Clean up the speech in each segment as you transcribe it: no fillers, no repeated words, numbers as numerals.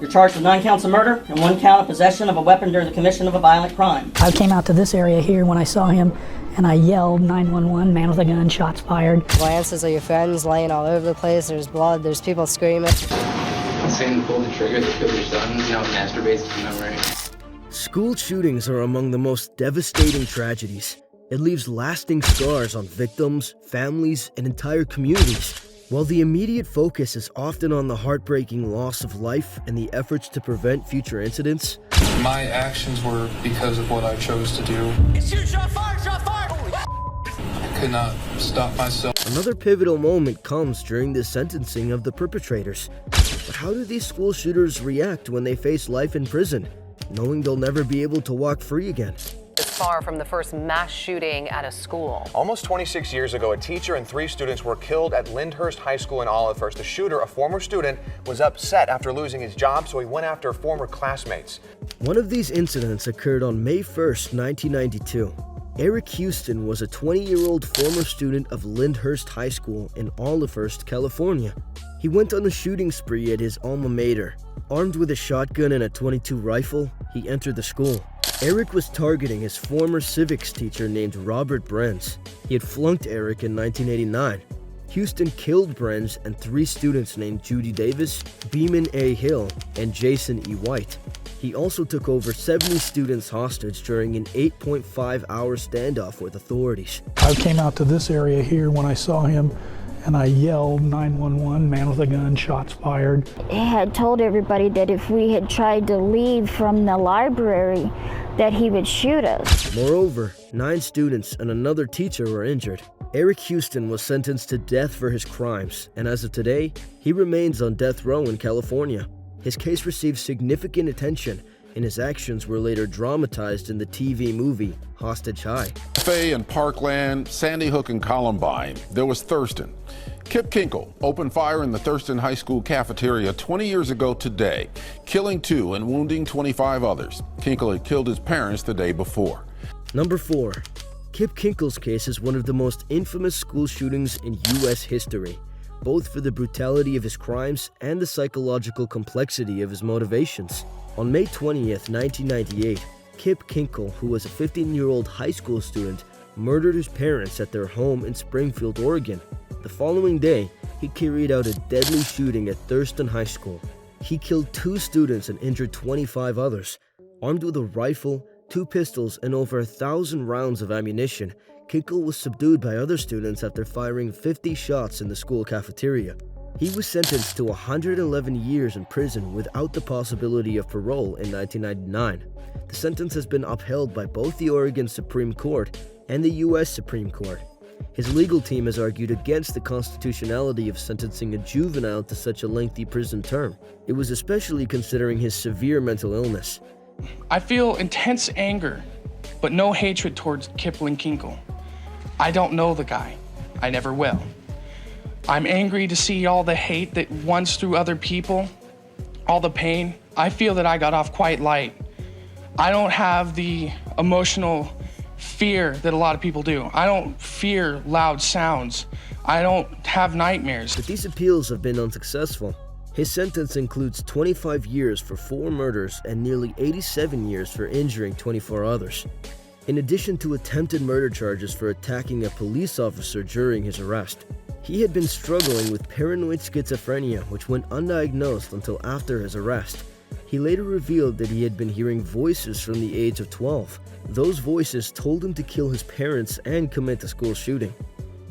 You're charged with 9 counts of murder and 1 count of possession of a weapon during the commission of a violent crime. I came out to this area here when I saw him, and I yelled, 911, man with a gun, shots fired. Glances of your friends laying all over the place. There's blood, there's people screaming. Seeing pull the trigger that killed your son, now masturbates to memory. School shootings are among the most devastating tragedies. It leaves lasting scars on victims, families, and entire communities. While the immediate focus is often on the heartbreaking loss of life and the efforts to prevent future incidents, my actions were because of what I chose to do. Shot fired! Shot fired! I could not stop myself. another pivotal moment comes during the sentencing of the perpetrators. But how do these school shooters react when they face life in prison, knowing they'll never be able to walk free again? Far from the first mass shooting at a school. Almost 26 years ago, a teacher and 3 students were killed at Lyndhurst High School in Olivehurst. The shooter, a former student, was upset after losing his job, so he went after former classmates. One of these incidents occurred on May 1st, 1992. Eric Houston was a 20-year-old former student of Lyndhurst High School in Olivehurst, California. He went on a shooting spree at his alma mater. Armed with a shotgun and a .22 rifle, he entered the school. Eric was targeting his former civics teacher named Robert Brenz. He had flunked Eric in 1989. Houston killed Brenz and 3 students named Judy Davis, Beeman A. Hill, and Jason E. White. He also took over 70 students hostage during an 8.5-hour standoff with authorities. I came out to this area here when I saw him, and I yelled, 911, man with a gun, shots fired. He had told everybody that if we had tried to leave from the library, that he would shoot us. Moreover, 9 students and another teacher were injured. Eric Houston was sentenced to death for his crimes, and as of today, he remains on death row in California. His case received significant attention, and his actions were later dramatized in the TV movie Hostage High. Fay and Parkland, Sandy Hook and Columbine, there was Thurston. Kip Kinkle opened fire in the Thurston High School cafeteria 20 years ago today, killing 2 and wounding 25 others. Kinkle had killed his parents the day before. Number 4. Kip Kinkle's case is one of the most infamous school shootings in U.S. history, both for the brutality of his crimes and the psychological complexity of his motivations. On May 20th, 1998, Kip Kinkle, who was a 15-year-old high school student, murdered his parents at their home in Springfield, Oregon. The following day, he carried out a deadly shooting at Thurston High School. He killed 2 students and injured 25 others. Armed with a rifle, 2 pistols, and over 1,000 rounds of ammunition, Kinkle was subdued by other students after firing 50 shots in the school cafeteria. He was sentenced to 111 years in prison without the possibility of parole in 1999. The sentence has been upheld by both the Oregon Supreme Court and the U.S. Supreme Court. His legal team has argued against the constitutionality of sentencing a juvenile to such a lengthy prison term. It was especially considering his severe mental illness. I feel intense anger, but no hatred towards Kipling Kinkle. I don't know the guy. I never will. I'm angry to see all the hate that runs through other people, all the pain. I feel that I got off quite light. I don't have the emotional fear that a lot of people do. I don't fear loud sounds. I don't have nightmares. But these appeals have been unsuccessful. His sentence includes 25 years for 4 murders and nearly 87 years for injuring 24 others. In addition to attempted murder charges for attacking a police officer during his arrest. He had been struggling with paranoid schizophrenia, which went undiagnosed until after his arrest. He later revealed that he had been hearing voices from the age of 12. Those voices told him to kill his parents and commit a school shooting.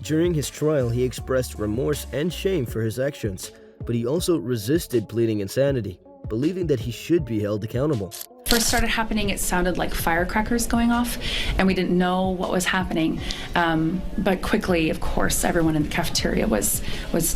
During his trial, he expressed remorse and shame for his actions, but he also resisted pleading insanity, believing that he should be held accountable. First started happening, it sounded like firecrackers going off, and we didn't know what was happening. But quickly, of course, everyone in the cafeteria was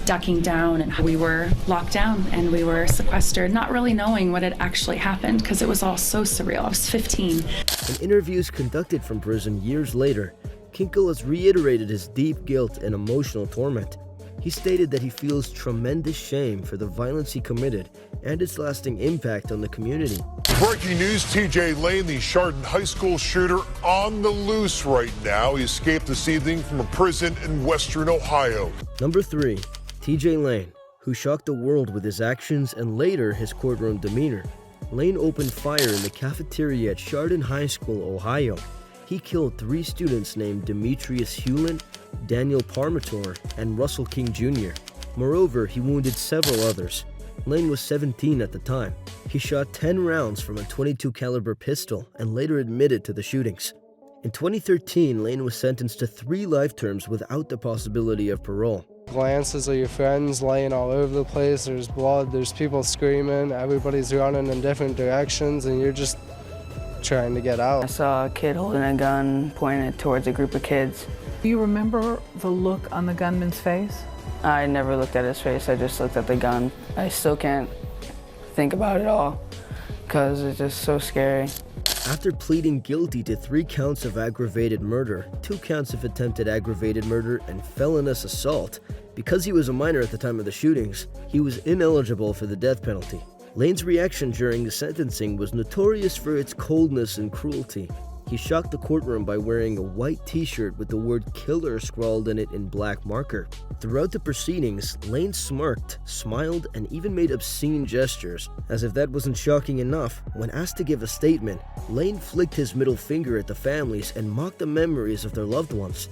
ducking down, and we were locked down and we were sequestered, not really knowing what had actually happened because it was all so surreal. I was 15. In interviews conducted from prison years later, Kinkle has reiterated his deep guilt and emotional torment. He stated that he feels tremendous shame for the violence he committed and its lasting impact on the community. Breaking news, TJ Lane, the Chardon High School shooter, on the loose right now. He escaped this evening from a prison in Western Ohio. Number 3. TJ Lane, who shocked the world with his actions and later his courtroom demeanor. Lane opened fire in the cafeteria at Chardon High School, Ohio. He killed 3 students named Demetrius Hewlin, Daniel Parmator, and Russell King Jr. Moreover, he wounded several others. Lane was 17 at the time. He shot 10 rounds from a .22 caliber pistol and later admitted to the shootings. In 2013, Lane was sentenced to 3 life terms without the possibility of parole. Glances of your friends laying all over the place, there's blood, there's people screaming, everybody's running in different directions, and you're just trying to get out. I saw a kid holding a gun, pointing it towards a group of kids. Do you remember the look on the gunman's face? I never looked at his face, I just looked at the gun. I still can't think about it all, because it's just so scary. After pleading guilty to 3 counts of aggravated murder, 2 counts of attempted aggravated murder, and felonious assault, because he was a minor at the time of the shootings, he was ineligible for the death penalty. Lane's reaction during the sentencing was notorious for its coldness and cruelty. He shocked the courtroom by wearing a white t-shirt with the word killer scrawled in it in black marker. Throughout the proceedings, Lane smirked, smiled, and even made obscene gestures. As if that wasn't shocking enough, when asked to give a statement, Lane flicked his middle finger at the families and mocked the memories of their loved ones.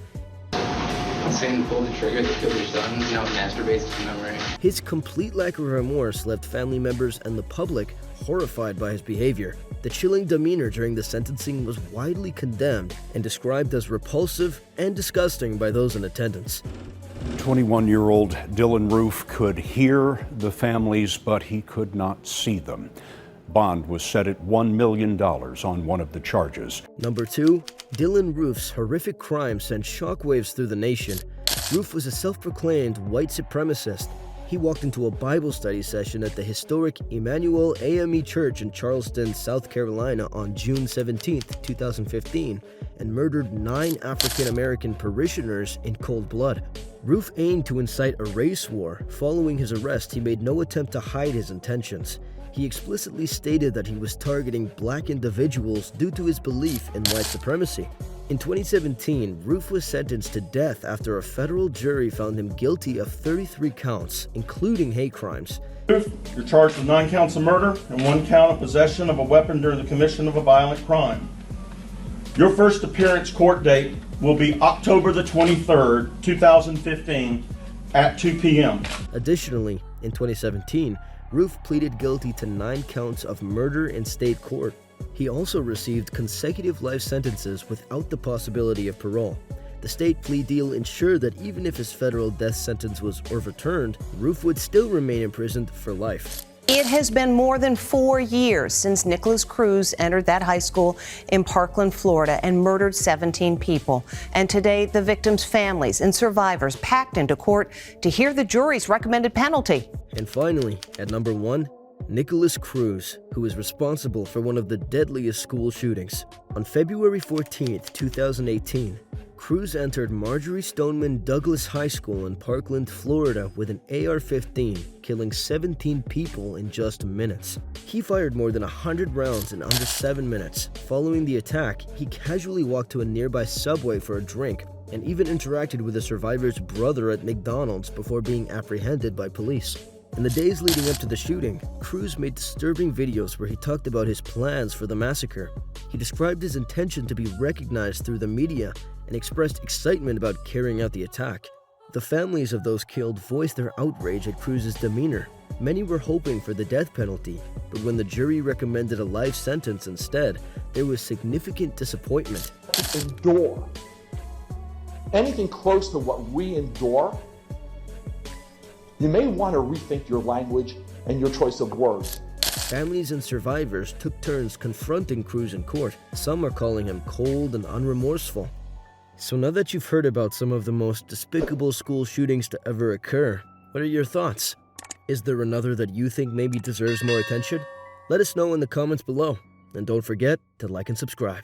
Saying pull the trigger that killed your son, now masturbates to memory. His complete lack of remorse left family members and the public horrified by his behavior. The chilling demeanor during the sentencing was widely condemned and described as repulsive and disgusting by those in attendance. 21-year-old Dylan Roof could hear the families, but he could not see them. Bond was set at $1 million on one of the charges. Number 2, Dylan Roof's horrific crime sent shockwaves through the nation. Roof was a self-proclaimed white supremacist. He walked into a Bible study session at the historic Emmanuel AME Church in Charleston, South Carolina on June 17, 2015, and murdered 9 African-American parishioners in cold blood. Roof aimed to incite a race war. Following his arrest, he made no attempt to hide his intentions. He explicitly stated that he was targeting black individuals due to his belief in white supremacy. In 2017, Roof was sentenced to death after a federal jury found him guilty of 33 counts, including hate crimes. Roof, you're charged with 9 counts of murder and 1 count of possession of a weapon during the commission of a violent crime. Your first appearance court date will be October the 23rd, 2015 at 2 p.m. Additionally, in 2017, Roof pleaded guilty to 9 counts of murder in state court. He also received consecutive life sentences without the possibility of parole. The state plea deal ensured that even if his federal death sentence was overturned, Roof would still remain imprisoned for life. It has been more than 4 years since Nicholas Cruz entered that high school in Parkland, Florida, and murdered 17 people. And today, the victims' families and survivors packed into court to hear the jury's recommended penalty. And finally, at number 1, Nicholas Cruz, who is responsible for one of the deadliest school shootings. On February 14, 2018, Cruz entered Marjorie Stoneman Douglas High School in Parkland, Florida with an AR-15, killing 17 people in just minutes. He fired more than 100 rounds in under 7 minutes. Following the attack, he casually walked to a nearby Subway for a drink and even interacted with the survivor's brother at McDonald's before being apprehended by police. In the days leading up to the shooting, Cruz made disturbing videos where he talked about his plans for the massacre. He described his intention to be recognized through the media and expressed excitement about carrying out the attack. The families of those killed voiced their outrage at Cruz's demeanor. Many were hoping for the death penalty, but when the jury recommended a life sentence instead, there was significant disappointment. Endure anything close to what we endure, you may want to rethink your language and your choice of words. Families and survivors took turns confronting Cruz in court. Some are calling him cold and unremorseful. So now that you've heard about some of the most despicable school shootings to ever occur, what are your thoughts? Is there another that you think maybe deserves more attention? Let us know in the comments below. And don't forget to like and subscribe.